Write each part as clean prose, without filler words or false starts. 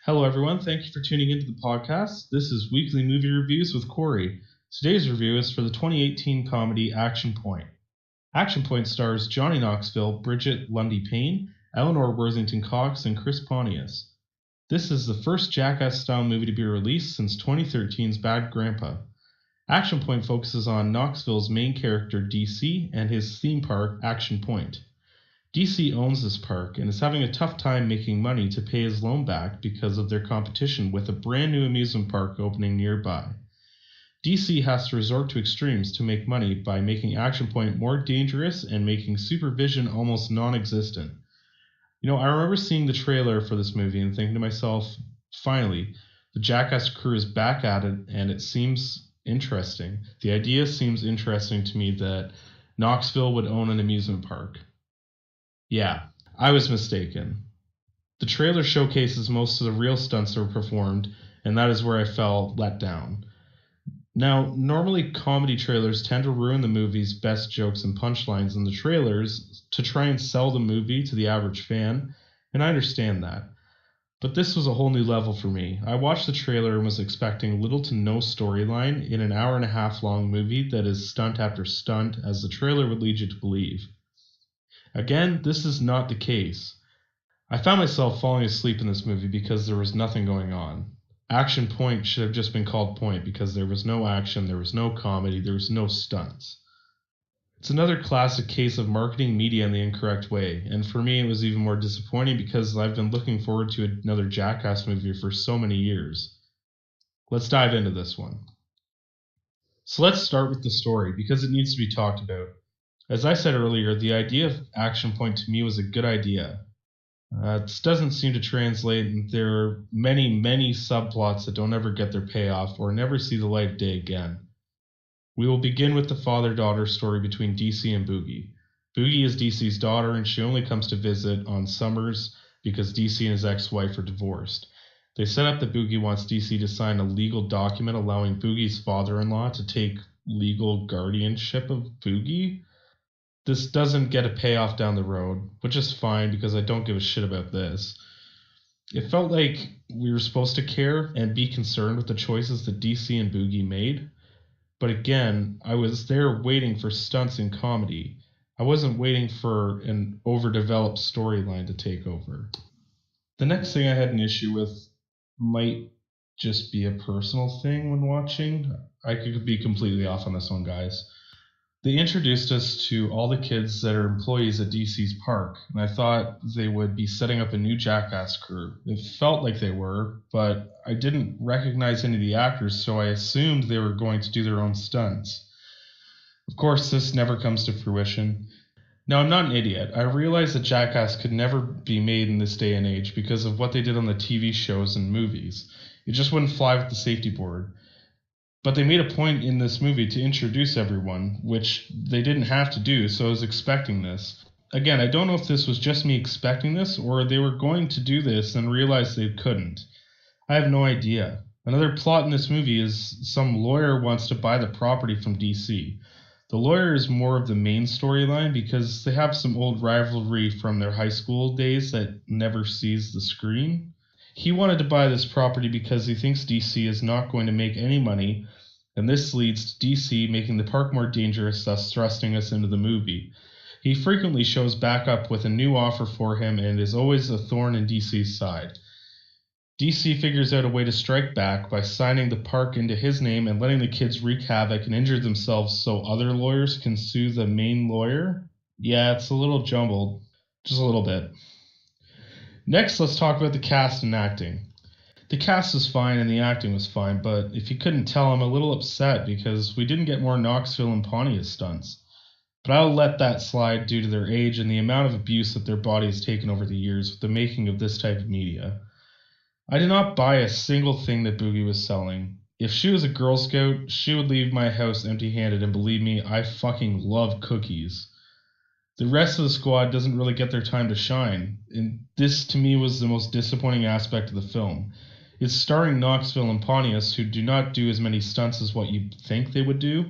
Hello, everyone. Thank you for tuning into the podcast. This is Weekly Movie Reviews with Corey. Today's review is for the 2018 comedy Action Point. Action Point stars Johnny Knoxville, Bridget Lundy-Payne, Eleanor Worthington-Cox, and Chris Pontius. This is the first Jackass-style movie to be released since 2013's Bad Grandpa. Action Point focuses on Knoxville's main character, DC, and his theme park, Action Point. DC owns this park and is having a tough time making money to pay his loan back because of their competition with a brand new amusement park opening nearby. DC has to resort to extremes to make money by making Action Point more dangerous and making supervision almost non-existent. I remember seeing the trailer for this movie and thinking to myself, finally, the Jackass crew is back at it and it seems interesting. The idea seems interesting to me that Knoxville would own an amusement park. Yeah, I was mistaken. The trailer showcases most of the real stunts that were performed, and that is where I felt let down. Now, normally comedy trailers tend to ruin the movie's best jokes and punchlines in the trailers to try and sell the movie to the average fan, and I understand that. But this was a whole new level for me. I watched the trailer and was expecting little to no storyline in an hour-and-a-half long movie that is stunt after stunt, as the trailer would lead you to believe. Again, this is not the case. I found myself falling asleep in this movie because there was nothing going on. Action Point should have just been called Point because there was no action, there was no comedy, there was no stunts. It's another classic case of marketing media in the incorrect way, and for me it was even more disappointing because I've been looking forward to another Jackass movie for so many years. Let's dive into this one. So let's start with the story because it needs to be talked about. As I said earlier, the idea of Action Point to me was a good idea. This doesn't seem to translate, and there are many, many subplots that don't ever get their payoff or never see the light of day again. We will begin with the father-daughter story between DC and Boogie. Boogie is DC's daughter, and she only comes to visit on summers because DC and his ex-wife are divorced. They set up that Boogie wants DC to sign a legal document allowing Boogie's father-in-law to take legal guardianship of Boogie. This doesn't get a payoff down the road, which is fine because I don't give a shit about this. It felt like we were supposed to care and be concerned with the choices that DC and Boogie made. But again, I was there waiting for stunts and comedy. I wasn't waiting for an overdeveloped storyline to take over. The next thing I had an issue with might just be a personal thing when watching. I could be completely off on this one, guys. They introduced us to all the kids that are employees at DC's park, and I thought they would be setting up a new Jackass crew. It felt like they were, but I didn't recognize any of the actors, so I assumed they were going to do their own stunts. Of course, this never comes to fruition. Now, I'm not an idiot. I realize that Jackass could never be made in this day and age because of what they did on the TV shows and movies. It just wouldn't fly with the safety board. But they made a point in this movie to introduce everyone, which they didn't have to do, so I was expecting this. Again, I don't know if this was just me expecting this, or they were going to do this and realized they couldn't. I have no idea. Another plot in this movie is some lawyer wants to buy the property from DC. The lawyer is more of the main storyline because they have some old rivalry from their high school days that never sees the screen. He wanted to buy this property because he thinks DC is not going to make any money, and this leads to DC making the park more dangerous, thus thrusting us into the movie. He frequently shows back up with a new offer for him and is always a thorn in DC's side. DC figures out a way to strike back by signing the park into his name and letting the kids wreak havoc and injure themselves so other lawyers can sue the main lawyer. Yeah, it's a little jumbled. Just a little bit. Next, let's talk about the cast and acting. The cast was fine and the acting was fine, but if you couldn't tell, I'm a little upset because we didn't get more Knoxville and Pontius stunts. But I'll let that slide due to their age and the amount of abuse that their body has taken over the years with the making of this type of media. I did not buy a single thing that Boogie was selling. If she was a Girl Scout, she would leave my house empty-handed, and believe me, I fucking love cookies. The rest of the squad doesn't really get their time to shine, and this to me was the most disappointing aspect of the film. It's starring Knoxville and Pontius, who do not do as many stunts as what you'd think they would do,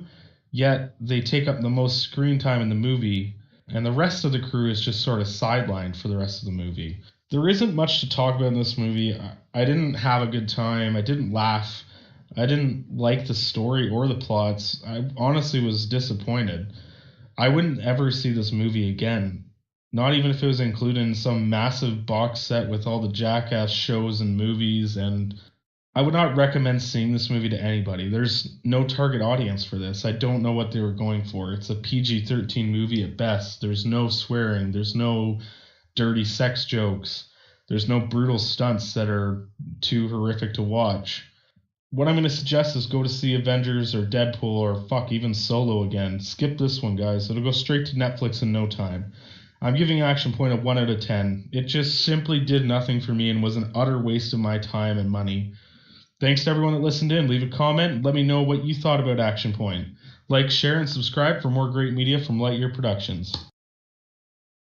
yet they take up the most screen time in the movie, and the rest of the crew is just sort of sidelined for the rest of the movie. There isn't much to talk about in this movie. I didn't have a good time. I didn't laugh. I didn't like the story or the plots. I honestly was disappointed. I wouldn't ever see this movie again. Not even if it was included in some massive box set with all the Jackass shows and movies. And I would not recommend seeing this movie to anybody. There's no target audience for this. I don't know what they were going for. It's a PG-13 movie at best. There's no swearing. There's no dirty sex jokes. There's no brutal stunts that are too horrific to watch. What I'm going to suggest is go to see Avengers or Deadpool or fuck, even Solo again. Skip this one, guys. It'll go straight to Netflix in no time. I'm giving Action Point a 1 out of 10. It just simply did nothing for me and was an utter waste of my time and money. Thanks to everyone that listened in. Leave a comment and let me know what you thought about Action Point. Like, share, and subscribe for more great media from Lightyear Productions.